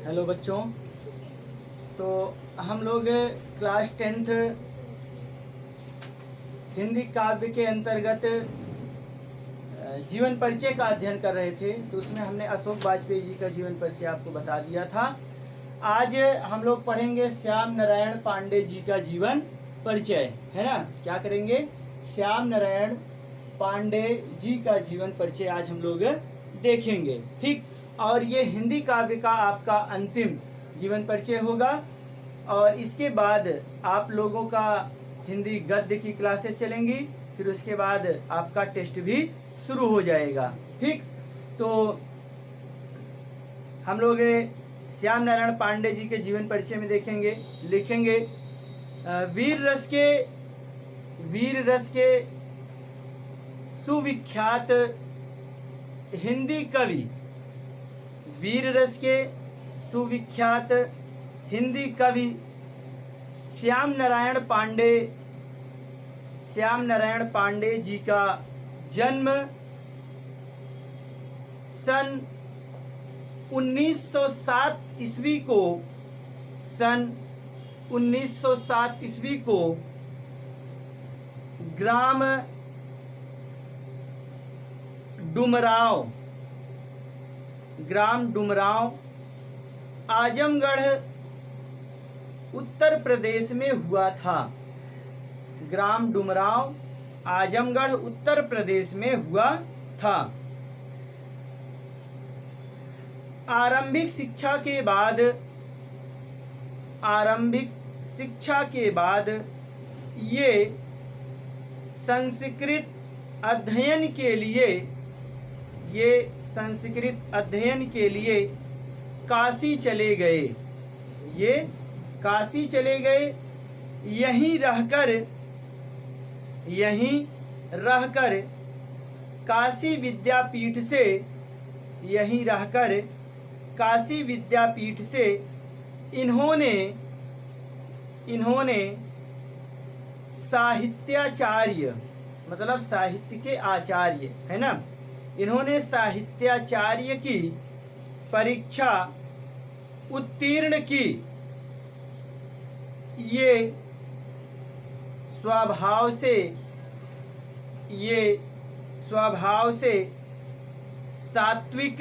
Hello बच्चों। तो हम लोग क्लास 10th हिंदी काव्य के अंतर्गत जीवन परिचय का अध्ययन कर रहे थे। तो उसमें हमने अशोक वाजपेयी जी का जीवन परिचय आपको बता दिया था। आज हम लोग पढ़ेंगे श्याम नारायण पांडे जी का जीवन परिचय, है ना। क्या करेंगे? श्याम नारायण पांडे जी का जीवन परिचय आज हम लोग देखेंगे, ठीक। और ये हिंदी काव्य का आपका अंतिम जीवन परिचय होगा और इसके बाद आप लोगों का हिंदी गद्य की क्लासेस चलेंगी, फिर उसके बाद आपका टेस्ट भी शुरू हो जाएगा, ठीक। तो हम लोग श्याम नारायण पांडे जी के जीवन परिचय में देखेंगे, लिखेंगे वीर रस के सुविख्यात हिंदी कवि, वीर रस के सुविख्यात हिंदी कवि श्याम नारायण पांडे जी का जन्म सन 1907 ईस्वी को ग्राम डुमरांव आजमगढ़ उत्तर प्रदेश में हुआ था। ग्राम डुमरांव आजमगढ़ उत्तर प्रदेश में हुआ था। आरंभिक शिक्षा के बाद ये संस्कृत अध्ययन के लिए काशी चले गए। यहीं रहकर काशी विद्यापीठ से इन्होंने साहित्याचार्य, मतलब साहित्य के आचार्य, है ना। इन्होंने साहित्याचार्य की परीक्षा उत्तीर्ण की। ये स्वभाव से सात्विक,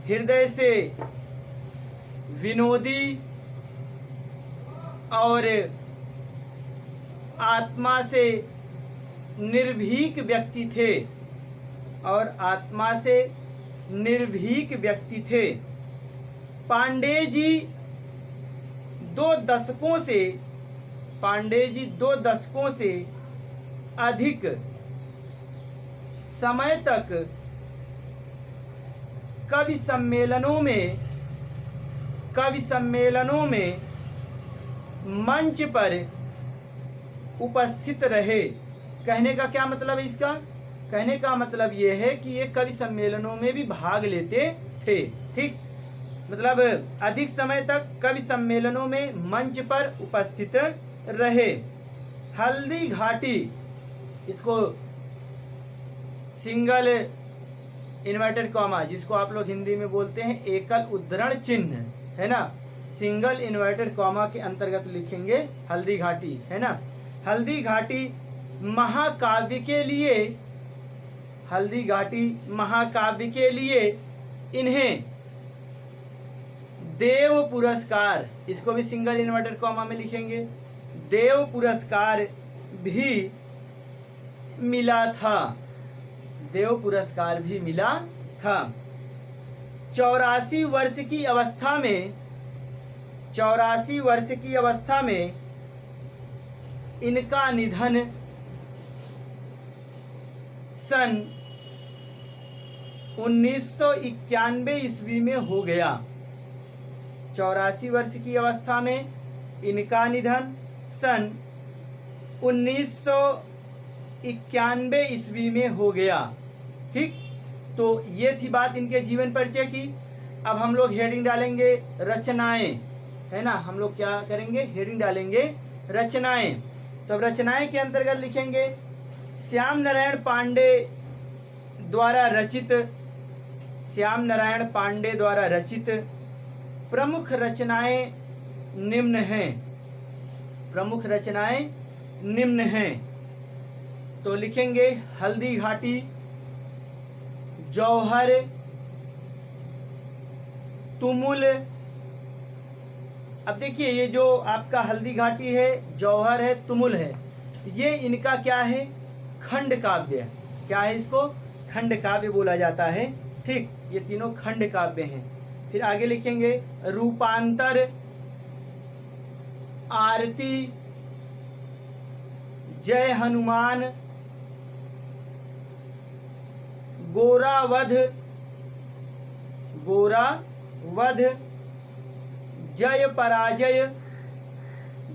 हृदय से विनोदी और आत्मा से निर्भीक व्यक्ति थे। पांडे जी दो दशकों से अधिक समय तक कवि सम्मेलनों में मंच पर उपस्थित रहे। कहने का क्या मतलब है इसका? कहने का मतलब ये है कि ये कवि सम्मेलनों में भी भाग लेते थे, ठीक। मतलब अधिक समय तक कवि सम्मेलनों में मंच पर उपस्थित रहे। हल्दी घाटी, इसको सिंगल इन्वर्टेड कॉमा, जिसको आप लोग हिंदी में बोलते हैं एकल उद्धरण चिन्ह, है ना। सिंगल इन्वर्टेड कॉमा के अंतर्गत लिखेंगे हल्दी घाटी, है ना। हल्दी घाटी महाकाव्य के लिए इन्हें देव पुरस्कार, इसको भी सिंगल इन्वर्टेड कॉमा में लिखेंगे, देव पुरस्कार भी मिला था। 84 वर्ष की अवस्था में इनका निधन सन 1991 ईस्वी में हो गया। 84 वर्ष की अवस्था में इनका निधन सन 1991 ईस्वी में हो गया, ठीक। तो ये थी बात इनके जीवन परिचय की। अब हम लोग हेडिंग डालेंगे रचनाएं, है ना। हम लोग क्या करेंगे? हेडिंग डालेंगे रचनाएं। तो रचनाएं के अंतर्गत लिखेंगे श्याम नारायण पांडे द्वारा रचित श्याम नारायण पांडे द्वारा रचित प्रमुख रचनाएं निम्न हैं। प्रमुख रचनाएं निम्न हैं। तो लिखेंगे हल्दी घाटी, जौहर, तुमुल। अब देखिए ये जो आपका हल्दी घाटी है, जौहर है, तुमुल है, ये इनका क्या है? खंड काव्य। क्या है? इसको खंड काव्य बोला जाता है। ठीक, ये तीनों खंड काव्य हैं। फिर आगे लिखेंगे रूपांतर, आरती, जय हनुमान, गोरावध, गोरावध, जय पराजय,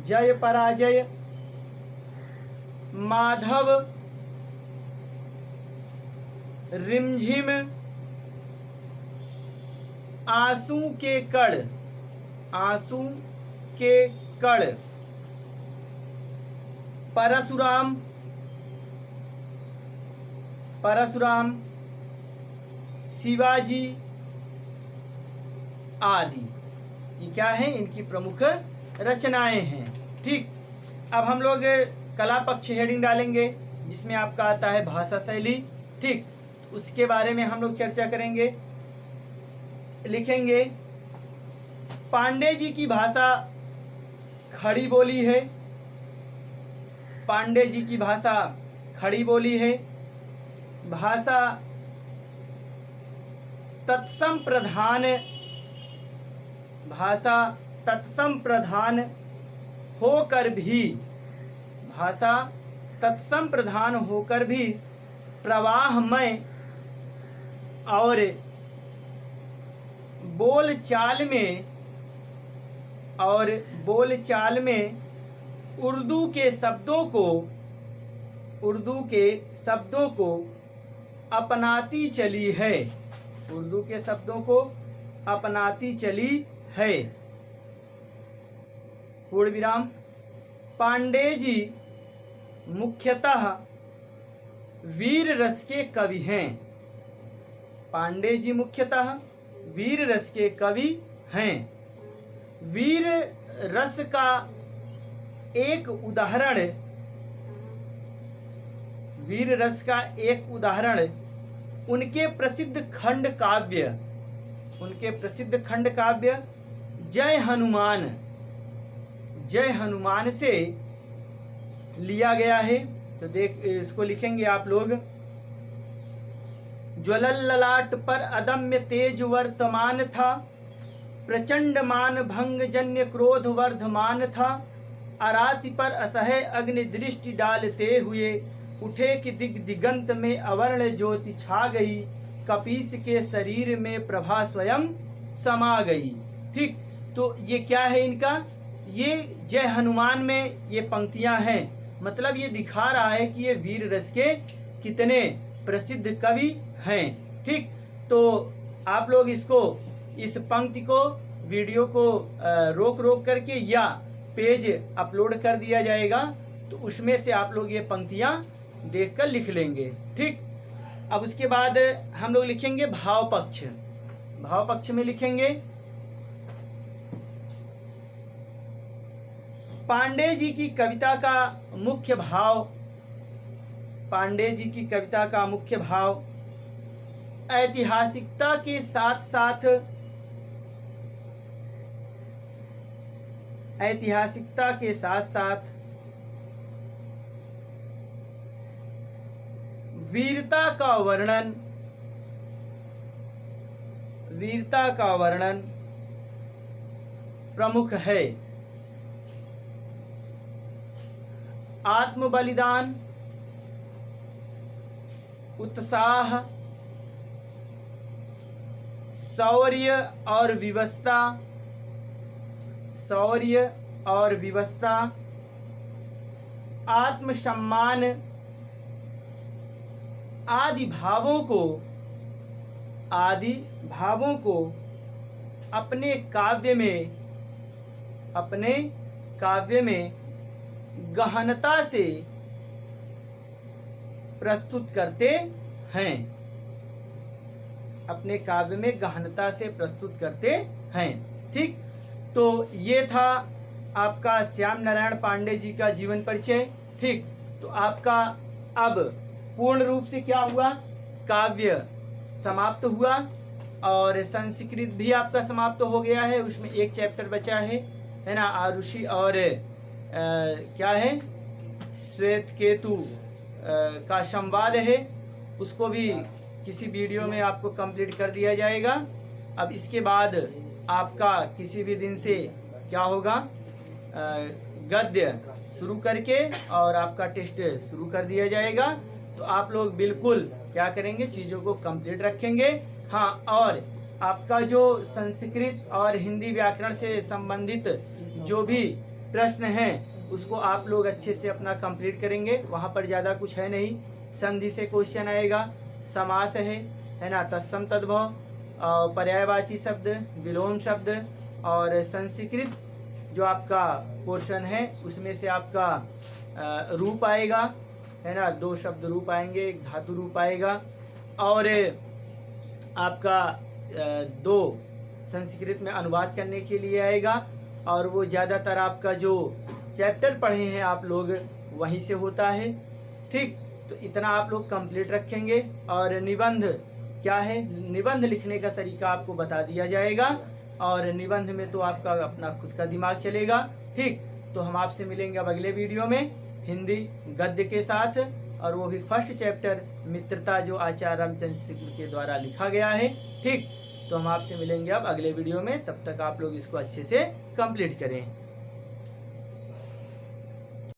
जय पराजय, माधव, रिमझिम, आंसू के कण, आंसू के कण, परशुराम, परशुराम, शिवाजी आदि। ये क्या है? इनकी प्रमुख रचनाएं हैं। ठीक, अब हम लोग कला पक्ष हेडिंग डालेंगे जिसमें आपका आता है भाषा शैली। ठीक, उसके बारे में हम लोग चर्चा करेंगे। लिखेंगे पांडे जी की भाषा खड़ी बोली है। पांडे जी की भाषा खड़ी बोली है। भाषा तत्सम प्रधान, भाषा तत्सम प्रधान होकर भी, भाषा तत्सम प्रधान होकर भी प्रवाहमय और बोलचाल में, और बोलचाल में उर्दू के शब्दों को, उर्दू के शब्दों को अपनाती चली है। उर्दू के शब्दों को अपनाती चली है। पूर्ण विराम। पांडे जी मुख्यतः वीर रस के कवि हैं। पांडे जी मुख्यतः वीर रस के कवि हैं। वीर रस का एक उदाहरण, वीर रस का एक उदाहरण उनके प्रसिद्ध खंड काव्य, उनके प्रसिद्ध खंड काव्य जय हनुमान, जय हनुमान से लिया गया है। तो देख इसको लिखेंगे आप लोग। ज्वलल ललाट पर अदम्य तेज वर्तमान था, प्रचंड मान भंग जन्य क्रोध वर्धमान था, आराति पर असह्य अग्नि दृष्टि डालते हुए उठे कि दिगंत में अवर्ण ज्योति छा गई, कपीस के शरीर में प्रभा स्वयं समा गई। ठीक, तो ये क्या है इनका? ये जय हनुमान में ये पंक्तियां हैं। मतलब ये दिखा रहा है कि ये वीर रस के कितने प्रसिद्ध कवि हैं। ठीक, तो आप लोग इसको, इस पंक्ति को, वीडियो को रोक रोक करके या पेज अपलोड कर दिया जाएगा, तो उसमें से आप लोग ये पंक्तियां देखकर लिख लेंगे। ठीक, अब उसके बाद हम लोग लिखेंगे भाव पक्ष। भाव पक्ष में लिखेंगे पांडे जी की कविता का मुख्य भाव, पांडे जी की कविता का मुख्य भाव ऐतिहासिकता के साथ साथ, ऐतिहासिकता के साथ साथ वीरता का वर्णन, वीरता का वर्णन प्रमुख है। आत्म बलिदान, उत्साह, शौर्य और विवशता, शौर्य और विवशता, आत्मसम्मान आदि भावों को, आदि भावों को अपने काव्य में, अपने काव्य में गहनता से प्रस्तुत करते हैं। अपने काव्य में गहनता से प्रस्तुत करते हैं। ठीक, तो ये था आपका श्याम नारायण पांडे जी का जीवन परिचय। ठीक, तो आपका अब पूर्ण रूप से क्या हुआ, काव्य समाप्त हुआ और संस्कृत भी आपका समाप्त हो गया है। उसमें एक चैप्टर बचा है ना, आरुषि और क्या है, श्वेत केतु का संवाद है, उसको भी किसी वीडियो में आपको कंप्लीट कर दिया जाएगा। अब इसके बाद आपका किसी भी दिन से क्या होगा, गद्य शुरू करके और आपका टेस्ट शुरू कर दिया जाएगा। तो आप लोग बिल्कुल क्या करेंगे, चीज़ों को कंप्लीट रखेंगे। हाँ, और आपका जो संस्कृत और हिंदी व्याकरण से संबंधित जो भी प्रश्न हैं उसको आप लोग अच्छे से अपना कंप्लीट करेंगे। वहाँ पर ज़्यादा कुछ है नहीं, संधि से क्वेश्चन आएगा, समास है ना, तत्सम तद्भव, पर्यायवाची शब्द, विलोम शब्द, और संस्कृत जो आपका पोर्शन है उसमें से आपका रूप आएगा, है ना, 2 शब्द रूप आएंगे, एक धातु रूप आएगा, और आपका 2 संस्कृत में अनुवाद करने के लिए आएगा। और वो ज़्यादातर आपका जो चैप्टर पढ़े हैं आप लोग वहीं से होता है। ठीक, तो इतना आप लोग कंप्लीट रखेंगे। और निबंध क्या है, निबंध लिखने का तरीका आपको बता दिया जाएगा, और निबंध में तो आपका अपना खुद का दिमाग चलेगा। ठीक, तो हम आपसे मिलेंगे अब अगले वीडियो में हिंदी गद्य के साथ, और वो भी फर्स्ट चैप्टर मित्रता जो आचार्य रामचंद्र शुक्ल के द्वारा लिखा गया है। ठीक, तो हम आपसे मिलेंगे अब अगले वीडियो में, तब तक आप लोग इसको अच्छे से कंप्लीट करें।